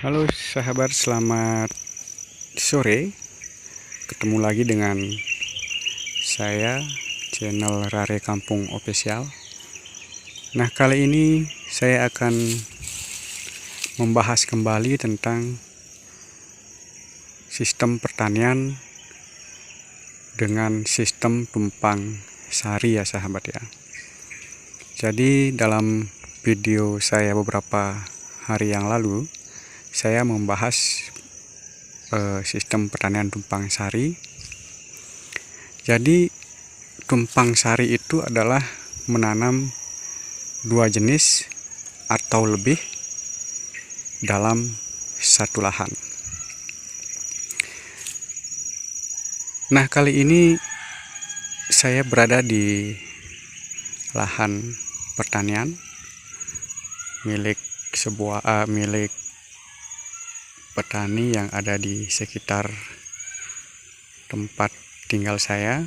Halo sahabat, selamat sore. Ketemu lagi dengan saya, channel Rare Kampung Official. Nah, kali ini saya akan membahas kembali tentang sistem pertanian dengan sistem tumpang sari ya sahabat ya. Jadi dalam video saya beberapa hari yang lalu, saya membahas sistem pertanian tumpang sari. Jadi tumpang sari itu adalah menanam dua jenis atau lebih dalam satu lahan. Nah, kali ini saya berada di lahan pertanian milik petani yang ada di sekitar tempat tinggal saya.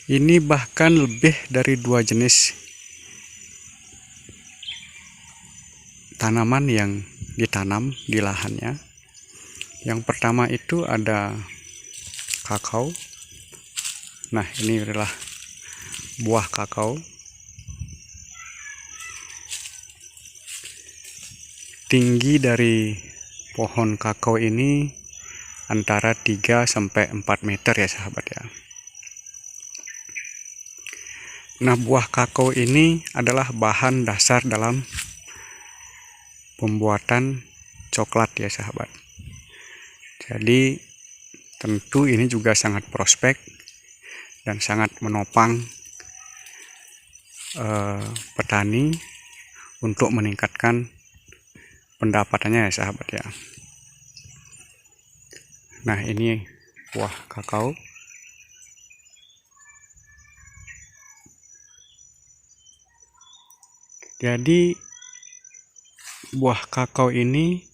Ini bahkan lebih dari dua jenis tanaman yang ditanam di lahannya. Yang pertama itu ada kakao. Nah, ini adalah buah kakao. Tinggi dari pohon kakao ini antara 3 sampai 4 meter ya sahabat ya. Nah, buah kakao ini adalah bahan dasar dalam pembuatan coklat ya sahabat. Jadi tentu ini juga sangat prospek dan sangat menopang petani untuk meningkatkan pendapatannya ya sahabat ya. Nah, ini buah kakao. Jadi buah kakao ini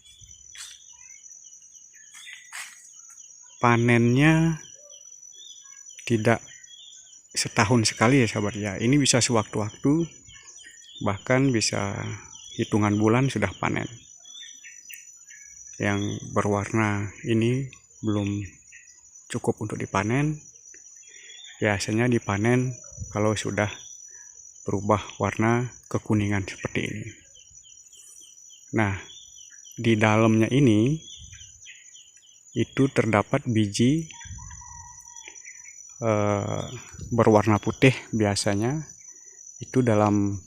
panennya tidak setahun sekali ya sahabat ya. Ini bisa sewaktu-waktu, bahkan bisa hitungan bulan sudah panen. Yang berwarna ini belum cukup untuk dipanen. Biasanya dipanen kalau sudah berubah warna kekuningan seperti ini. Nah, di dalamnya ini itu terdapat biji berwarna putih. Biasanya itu dalam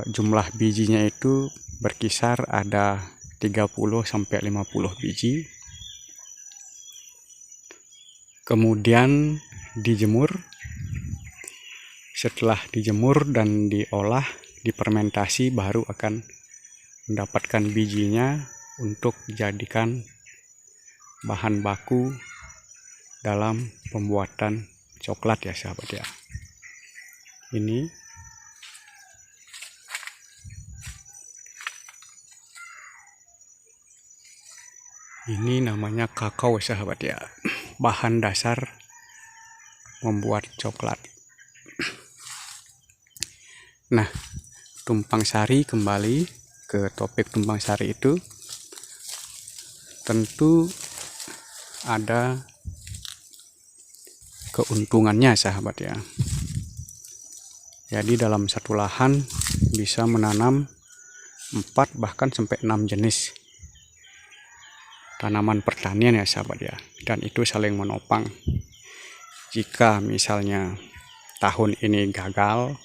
jumlah bijinya itu berkisar ada 30 sampai 50 biji. Kemudian dijemur. Setelah dijemur dan diolah, difermentasi, baru akan mendapatkan bijinya untuk dijadikan bahan baku dalam pembuatan coklat ya sahabat ya. Ini namanya kakao sahabat ya, bahan dasar membuat coklat. Nah, tumpang sari, kembali ke topik tumpang sari itu, tentu ada keuntungannya sahabat ya. Jadi dalam satu lahan bisa menanam 4 bahkan sampai 6 jenis tanaman pertanian ya sahabat ya, dan itu saling menopang. Jika misalnya tahun ini gagal,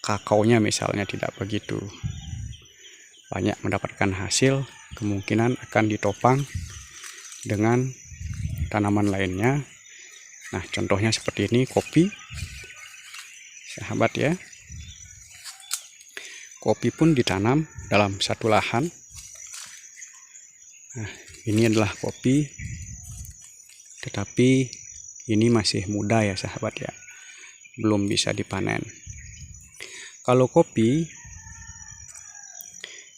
kakaonya misalnya tidak begitu banyak mendapatkan hasil, kemungkinan akan ditopang dengan tanaman lainnya. Nah, contohnya seperti ini, kopi sahabat ya. Kopi pun ditanam dalam satu lahan. Nah, ini adalah kopi, tetapi ini masih muda ya sahabat ya, belum bisa dipanen. Kalau kopi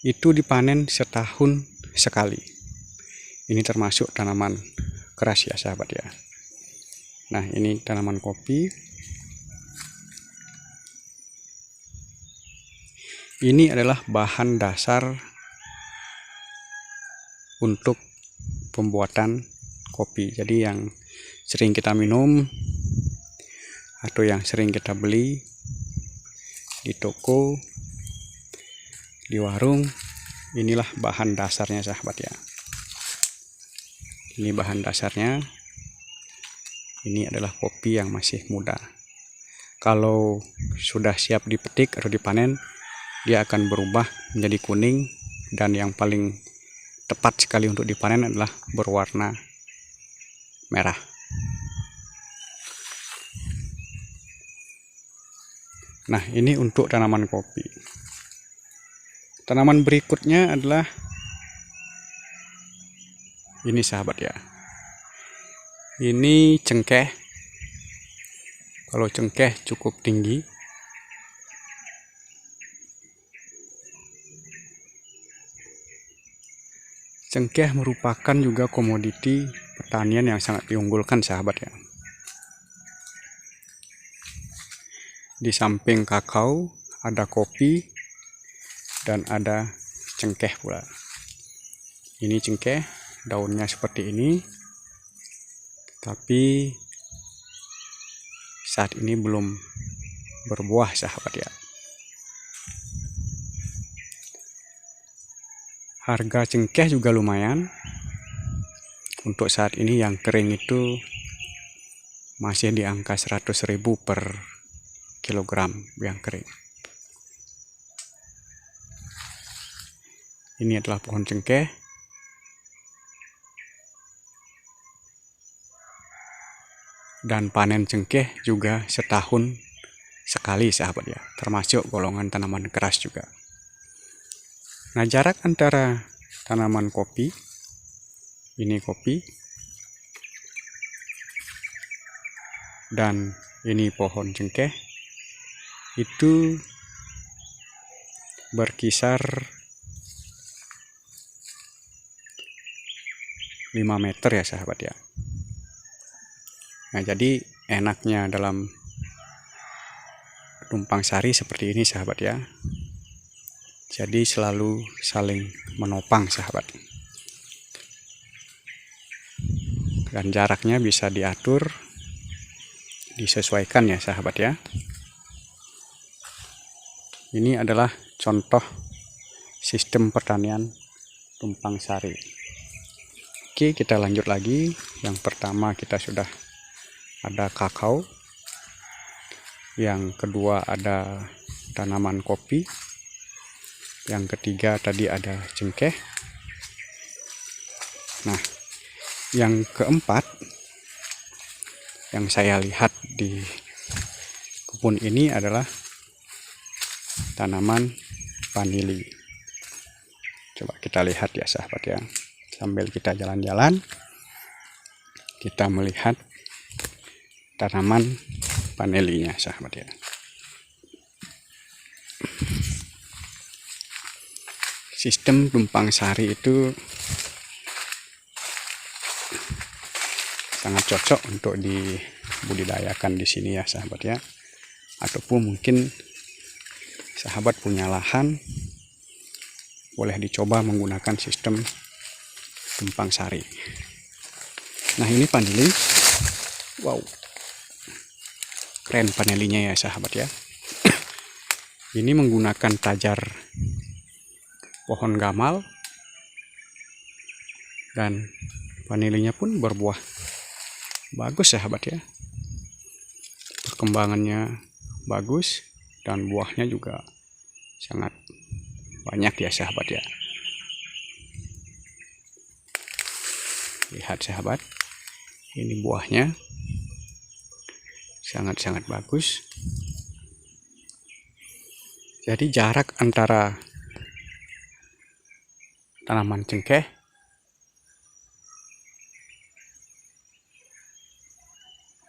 itu dipanen setahun sekali. Ini termasuk tanaman keras ya sahabat ya. Nah, ini tanaman kopi. Ini adalah bahan dasar untuk pembuatan kopi. Jadi yang sering kita minum atau yang sering kita beli di toko, di warung, inilah bahan dasarnya sahabat ya. Ini bahan dasarnya. Ini adalah kopi yang masih muda. Kalau sudah siap dipetik atau dipanen, dia akan berubah menjadi kuning, dan yang paling tepat sekali untuk dipanen adalah berwarna merah. Nah, ini untuk tanaman kopi. Tanaman berikutnya adalah ini sahabat ya. Ini cengkeh. Kalau cengkeh cukup tinggi. Cengkeh merupakan juga komoditi pertanian yang sangat diunggulkan sahabat ya. Di samping kakao ada kopi dan ada cengkeh pula. Ini cengkeh, daunnya seperti ini, tapi saat ini belum berbuah sahabat ya. Harga cengkeh juga lumayan. Untuk saat ini yang kering itu masih di angka 100.000 per kilogram yang kering. Ini adalah pohon cengkeh. Dan panen cengkeh juga setahun sekali sahabat ya, termasuk golongan tanaman keras juga. Nah, jarak antara tanaman kopi, ini kopi, dan ini pohon cengkeh, itu berkisar 5 meter ya sahabat ya. Nah, jadi enaknya dalam tumpang sari seperti ini sahabat ya. Jadi selalu saling menopang sahabat. Dan jaraknya bisa diatur, disesuaikan ya sahabat ya. Ini adalah contoh sistem pertanian tumpang sari. Oke, kita lanjut lagi. Yang pertama kita sudah ada kakao. Yang kedua ada tanaman kopi. Yang ketiga tadi ada cengkeh. Nah, yang keempat yang saya lihat di kebun ini adalah tanaman vanili. Coba kita lihat ya sahabat ya. Sambil kita jalan-jalan, kita melihat tanaman vanilinya sahabat ya. Sistem tumpang sari itu sangat cocok untuk dibudidayakan di sini ya sahabat ya. Ataupun mungkin sahabat punya lahan, boleh dicoba menggunakan sistem tumpang sari. Nah, ini vanili. Wow, keren vanilinya ya sahabat ya. Ini menggunakan tajar pohon gamal, dan vanilinya pun berbuah bagus sahabat ya. Perkembangannya bagus dan buahnya juga sangat banyak ya sahabat ya. Lihat sahabat, ini buahnya sangat-sangat bagus. Jadi jarak antara tanaman cengkeh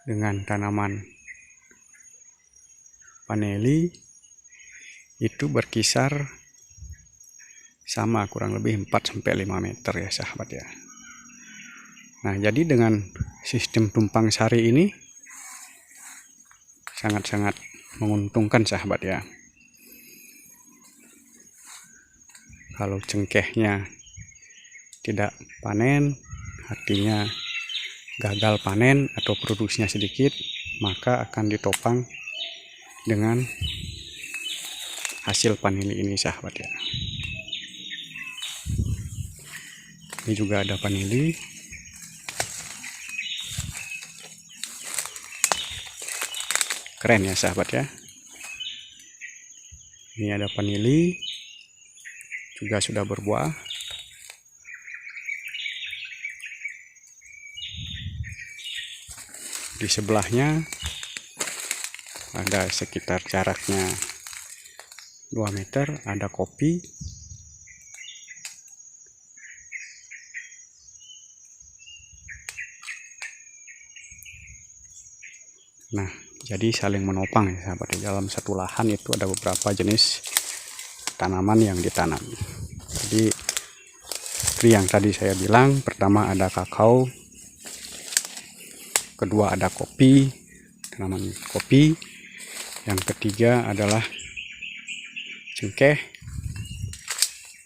dengan tanaman vanili itu berkisar sama, kurang lebih 4-5 meter ya sahabat ya. Nah, jadi dengan sistem tumpang sari ini sangat-sangat menguntungkan sahabat ya. Kalau cengkehnya tidak panen artinya gagal panen atau produksinya sedikit, maka akan ditopang dengan hasil panili ini sahabat ya. Ini juga ada panili. Keren ya sahabat ya. Ini ada panili juga sudah berbuah. Di sebelahnya ada sekitar jaraknya 2 meter, ada kopi. Nah, jadi saling menopang ya sahabat. Di dalam satu lahan itu ada beberapa jenis tanaman yang ditanam. Jadi seperti yang tadi saya bilang, pertama ada kakao, kedua ada kopi, tanaman kopi, yang ketiga adalah cengkeh.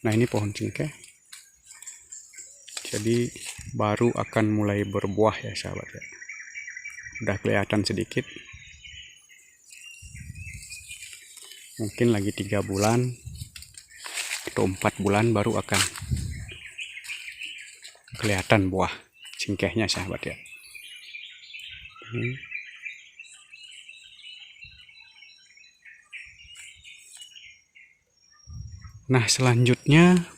Nah, ini pohon cengkeh. Jadi baru akan mulai berbuah ya sahabat ya. Udah kelihatan sedikit. Mungkin lagi 3 bulan atau 4 bulan baru akan kelihatan buah cengkehnya sahabat ya. Nah, selanjutnya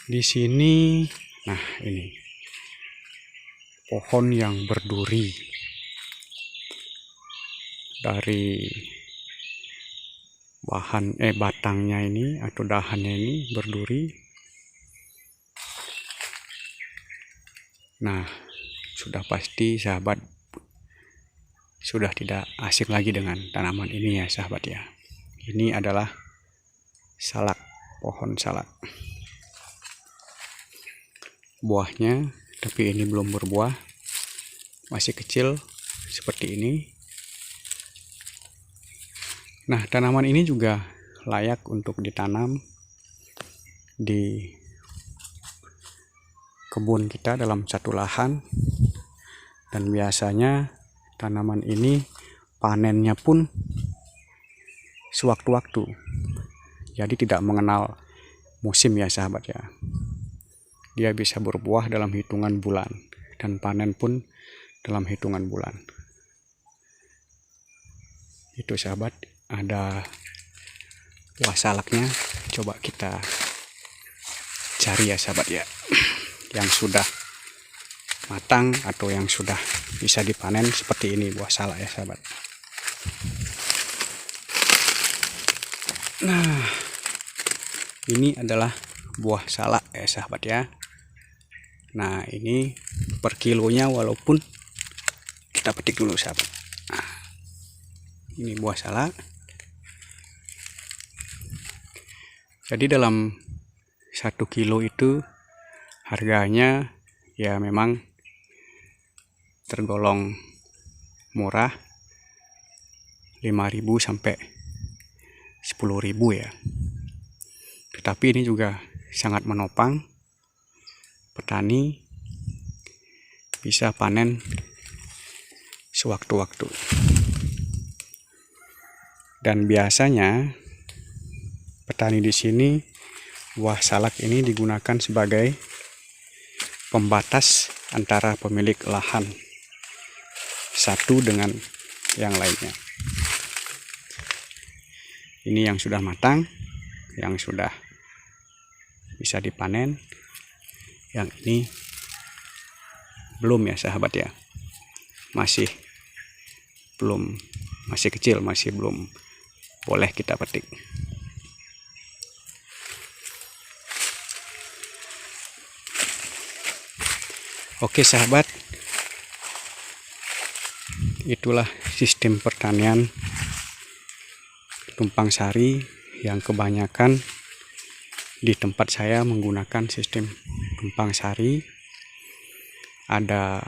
di sini, nah ini pohon yang berduri. Dari batangnya ini atau dahannya ini berduri. Nah, sudah pasti sahabat sudah tidak asing lagi dengan tanaman ini ya sahabat ya. Ini adalah salak, pohon salak. Buahnya, tapi ini belum berbuah, masih kecil seperti ini. Nah, tanaman ini juga layak untuk ditanam di kebun kita dalam satu lahan, dan biasanya tanaman ini panennya pun sewaktu-waktu, jadi tidak mengenal musim ya sahabat ya. Dia bisa berbuah dalam hitungan bulan dan panen pun dalam hitungan bulan. Itu sahabat, ada buah salaknya. Coba kita cari ya sahabat ya, yang sudah matang atau yang sudah bisa dipanen seperti ini buah salak ya sahabat. Nah, ini adalah buah salak ya sahabat ya. Nah, ini per kilonya walaupun kita petik dulu sahabat. Nah, ini buah salak. Jadi dalam 1 kilo itu harganya ya memang tergolong murah, 5.000 sampai 10.000 ya. Tetapi ini juga sangat menopang petani, bisa panen sewaktu-waktu. Dan biasanya petani di sini buah salak ini digunakan sebagai pembatas antara pemilik lahan satu dengan yang lainnya. Ini yang sudah matang, yang sudah bisa dipanen. Yang ini belum ya sahabat ya, masih kecil, masih belum boleh kita petik. Oke sahabat, itulah sistem pertanian tumpang sari yang kebanyakan di tempat saya menggunakan sistem tumpang sari. Ada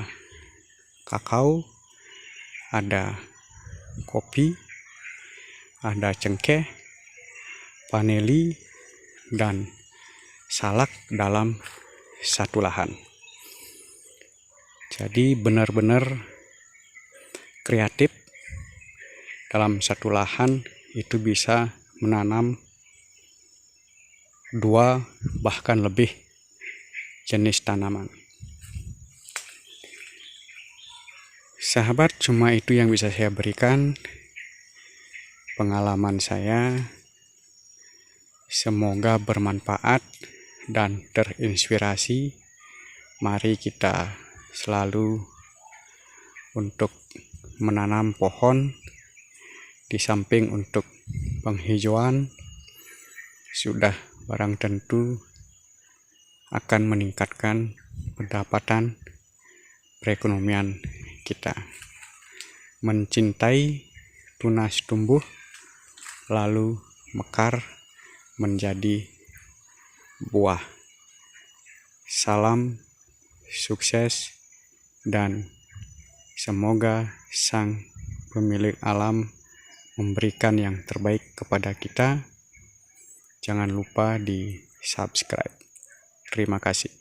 kakao, ada kopi, ada cengkeh, vanili, dan salak dalam satu lahan. Jadi benar-benar kreatif, dalam satu lahan itu bisa menanam 2 bahkan lebih jenis tanaman. Sahabat, cuma itu yang bisa saya berikan, pengalaman saya. Semoga bermanfaat dan terinspirasi. Mari kita selalu untuk menanam pohon, di samping untuk penghijauan, sudah barang tentu akan meningkatkan pendapatan perekonomian kita. Mencintai tunas tumbuh, lalu mekar menjadi buah. Salam sukses, dan semoga Sang Pemilik Alam memberikan yang terbaik kepada kita. Jangan lupa di subscribe. Terima kasih.